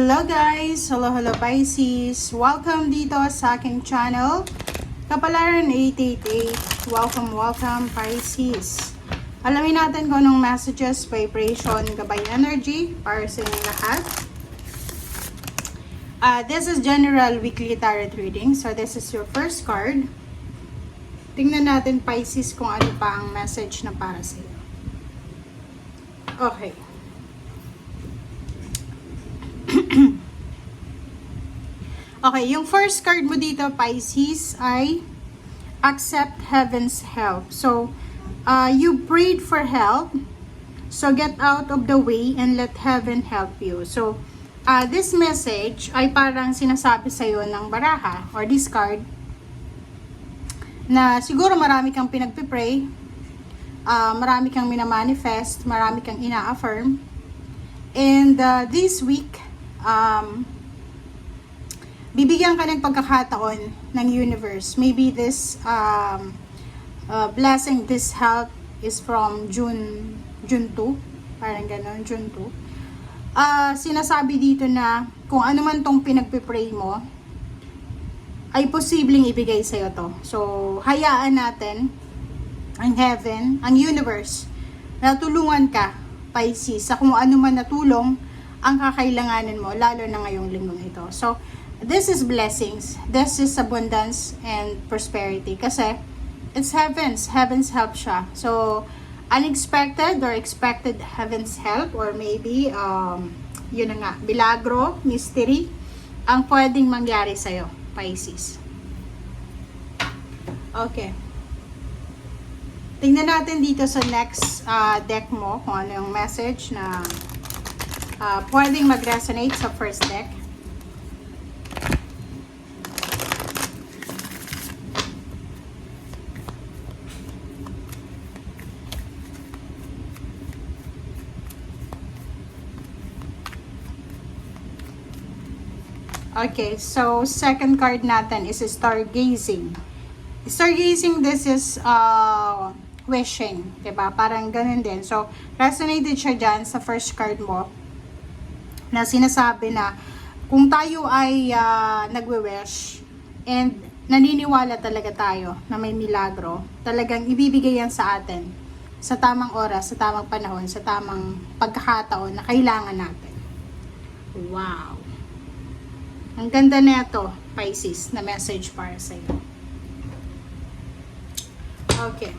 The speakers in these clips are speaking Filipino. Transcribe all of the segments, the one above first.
Hello guys! Hello Pisces! Welcome dito sa aking channel, Kapalaran 888. Welcome Pisces! Alamin natin kung anong messages, vibration, gabay energy para sa inyong lahat. This is general weekly tarot reading. So this is your first card. Tingnan natin Pisces kung ano pa ang message na para sa iyo. Okay. Okay, yung first card mo dito, Pisces, ay accept heaven's help. So, you prayed for help. So, get out of the way and let heaven help you. So, this message ay parang sinasabi sa'yo ng baraha or this card na siguro marami kang pinagpipray, marami kang minamanifest, marami kang ina-affirm. And this week, bibigyan ka ng pagkakataon ng universe. Maybe this blessing, this help is from June 2. Parang gano'n, June 2. Sinasabi dito na kung ano man tong pinagpipray mo, ay posibleng ibigay sa'yo to. So, hayaan natin ang heaven, ang universe, na tulungan ka, Pisces, sa kung ano man na tulong ang kakailanganin mo, lalo na ngayong linggong ito. So, this is blessings, this is abundance and prosperity. Kasi, it's heaven's help siya. So, unexpected or expected heaven's help, or maybe, yun na nga, milagro, mystery, ang pwedeng mangyari sa'yo, Pisces. Okay. Tingnan natin dito sa next deck mo, kung ano yung message na pwedeng mag-resonate sa first deck. Okay, so second card natin is stargazing. Stargazing, this is wishing, diba? Parang ganun din. So, resonated siya dyan sa first card mo na sinasabi na kung tayo ay nagwe-wish and naniniwala talaga tayo na may milagro, talagang ibibigay yan sa atin sa tamang oras, sa tamang panahon, sa tamang pagkakataon na kailangan natin. Wow! Ang ganda na ito, Pisces, na message para sa iyo. Okay.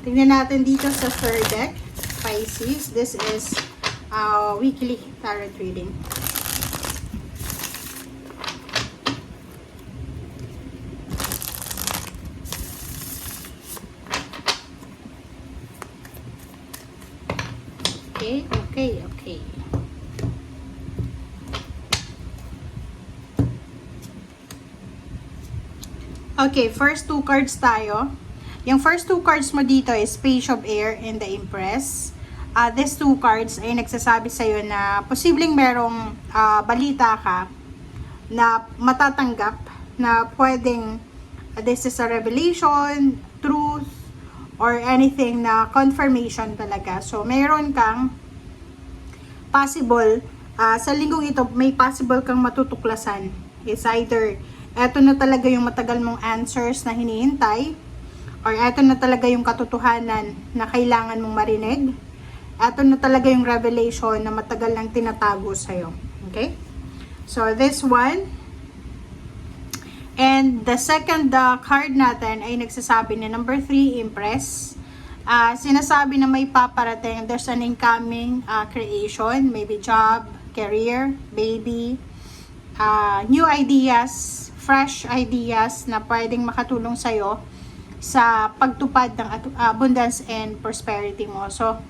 Tingnan natin dito sa third deck, Pisces. This is weekly tarot reading. Okay. Okay, first two cards tayo. Yung first two cards mo dito is Page of Air and the Empress. These two cards ay nagsasabi sa'yo na posibleng merong balita ka na matatanggap na pwedeng this is a revelation, truth, or anything na confirmation talaga. So, meron kang possible, sa linggong ito, may possible kang matutuklasan. It's either eto na talaga yung matagal mong answers na hinihintay, or eto na talaga yung katotohanan na kailangan mong marinig, eto na talaga yung revelation na matagal nang tinatago sa'yo. Okay? So, this one. And the second card natin ay nagsasabi na number 3, Empress. Sinasabi na may paparating, there's an incoming creation, maybe job, career, baby, new ideas, fresh ideas na pwedeng makatulong sa'yo sa pagtupad ng abundance and prosperity mo. So,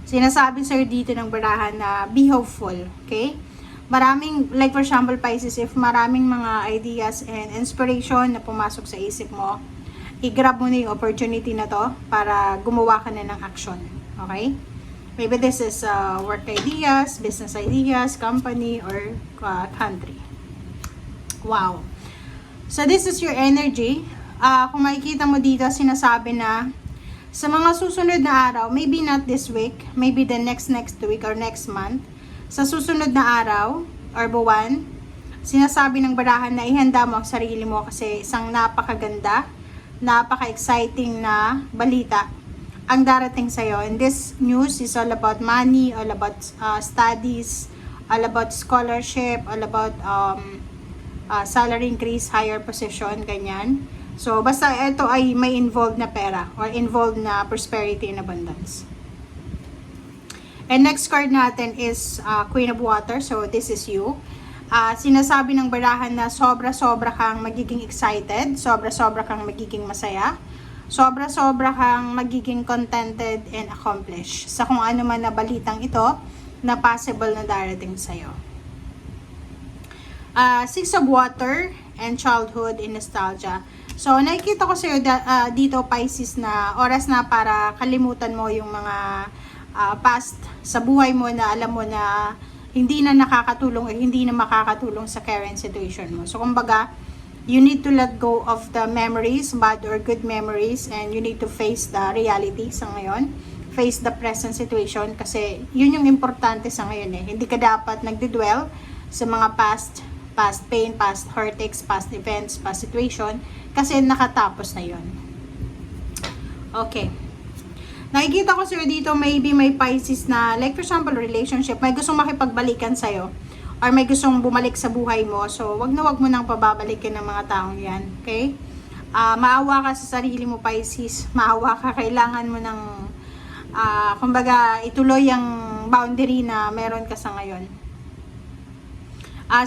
sinasabi sa'yo dito ng barahan na be hopeful, okay? Maraming, like for example, Pisces, if maraming mga ideas and inspiration na pumasok sa isip mo, i-grab mo na yung opportunity na to para gumawa ka na ng action, okay? Maybe this is work ideas, business ideas, company, or country. Wow. So, this is your energy. Kung makikita mo dito, sinasabi na sa mga susunod na araw, maybe not this week, maybe the next week or next month, Sa susunod na araw or buwan, sinasabi ng barahan na ihanda mo ang sarili mo kasi isang napakaganda, napaka-exciting na balita ang darating sa'yo. And this news is all about money, all about studies, all about scholarship, all about salary increase, higher position, ganyan. So, basta ito ay may involved na pera or involved na prosperity and abundance. And next card natin is Queen of Water. So, this is you. Sinasabi ng barahan na sobra-sobra kang magiging excited, sobra-sobra kang magiging masaya, sobra-sobra kang magiging contented and accomplished sa kung ano man na balitang ito na possible na darating sa'yo. Six of Water and childhood and nostalgia. So, nakikita ko sa'yo dito, Pisces, na oras na para kalimutan mo yung mga past sa buhay mo na alam mo na hindi na nakakatulong o hindi na makakatulong sa current situation mo. So, kumbaga, you need to let go of the memories, bad or good memories, and you need to face the reality sa ngayon. Face the present situation kasi yun yung importante sa ngayon eh. Hindi ka dapat nagdidwell sa mga past pain, past heartaches, past events, past situation kasi nakatapos na yun. Okay. Nakikita ko sir dito, maybe may Pisces na, like for example, relationship, may gustong makipagbalikan sa'yo, or may gustong bumalik sa buhay mo, so wag mo nang pababalikin ng mga taong yan, okay? Maawa ka sa sarili mo, Pisces, maawa ka, kailangan mo ng, kumbaga, ituloy ang boundary na meron ka sa ngayon.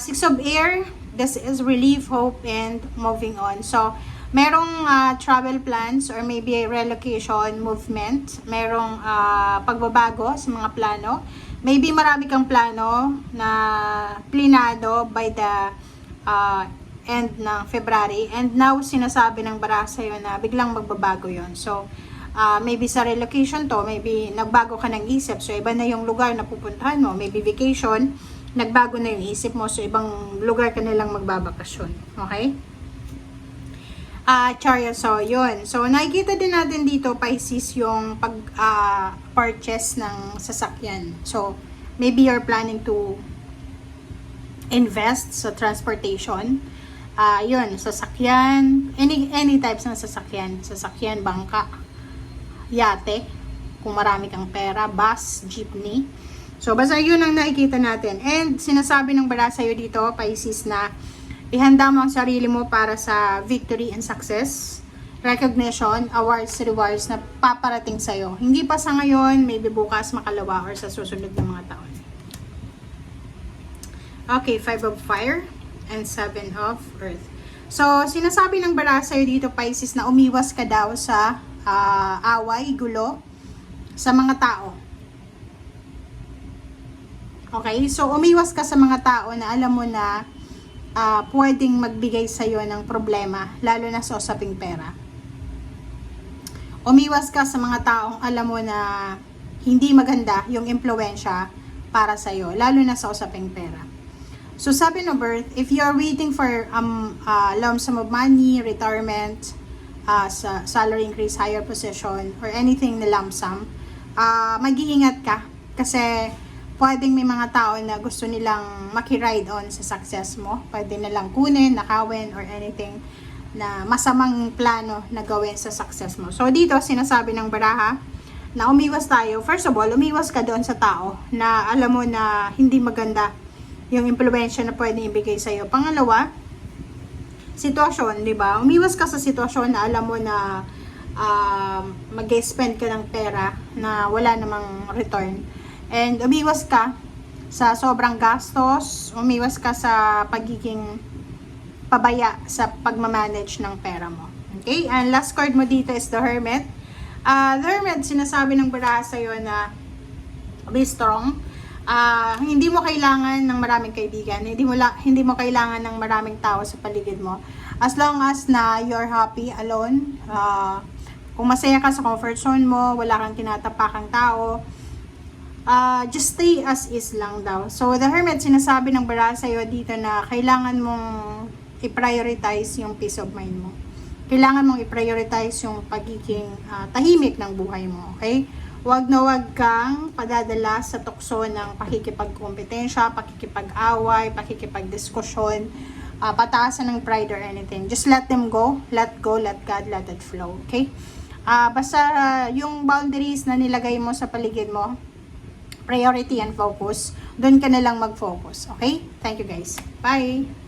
Six of Air, this is relief, hope, and moving on. So, merong travel plans or maybe a relocation movement. Merong pagbabago sa mga plano. Maybe marami kang plano na plinado by the end ng February. And now, sinasabi ng bara sa'yo na biglang magbabago yon. So, maybe sa relocation to, maybe nagbago ka ng isip. So, iba na yung lugar na pupuntahan mo. Maybe vacation, nagbago na yung isip mo. So, ibang lugar ka na lang magbabakasyon. Okay? Chariot, so yun. So, nakikita din natin dito, Pisces, yung purchase ng sasakyan. So, maybe you're planning to invest sa transportation. Yun, sasakyan, any types ng sasakyan. Sasakyan, bangka, yate, kung marami kang pera, bus, jeepney. So, basta yun ang nakikita natin. And, sinasabi ng bara sa'yo dito, Pisces, na ihanda mo ang sarili mo para sa victory and success, recognition, awards, rewards na paparating sa'yo. Hindi pa sa ngayon, maybe bukas, makalawa, or sa susunod na mga taon. Okay, 5 of Fire and 7 of Earth. So, sinasabi ng bara sa'yo dito, Pisces, na umiwas ka daw sa away, gulo, sa mga tao. Okay, so umiwas ka sa mga tao na alam mo na pwedeng magbigay sa'yo ng problema, lalo na sa usaping pera. Umiwas ka sa mga taong alam mo na hindi maganda yung impluwensya para sa'yo, lalo na sa usaping pera. So, sabi ng birth, if you're waiting for lump sum of money, retirement, salary increase, higher position, or anything na lump sum, mag-iingat ka kasi pwedeng may mga tao na gusto nilang makiride on sa success mo. Pwede nilang kunin, nakawin, or anything na masamang plano na gawin sa success mo. So, dito, sinasabi ng baraha na umiwas tayo. First of all, umiwas ka doon sa tao na alam mo na hindi maganda yung impluwensya na pwede ibigay sa'yo. Pangalawa, sitwasyon, di ba? Umiwas ka sa sitwasyon na alam mo na mag-spend ka ng pera na wala namang return. And umiwas ka sa sobrang gastos, umiwas ka sa pagiging pabaya sa pagmamanage ng pera mo. Okay? And last card mo dito is the Hermit. The Hermit, sinasabi ng baraha sa'yo na be strong. Hindi mo kailangan ng maraming kaibigan. Hindi mo kailangan ng maraming tao sa paligid mo. As long as na you're happy alone, kung masaya ka sa comfort zone mo, wala kang tinatapakang tao, just stay as is lang daw. So, the Hermit, sinasabi ng baraha sa'yo dito na kailangan mong i-prioritize yung peace of mind mo. Kailangan mong i-prioritize yung pagiging tahimik ng buhay mo. Okay? Wag na wag kang padadala sa tukso ng pakikipagkompetensya, pakikipag-away, pakikipagdiskusyon, pataasan ng pride or anything. Just let them go, let God, let it flow, okay? Basta yung boundaries na nilagay mo sa paligid mo, priority and focus, doon ka na lang mag-focus, okay? Thank you guys. Bye!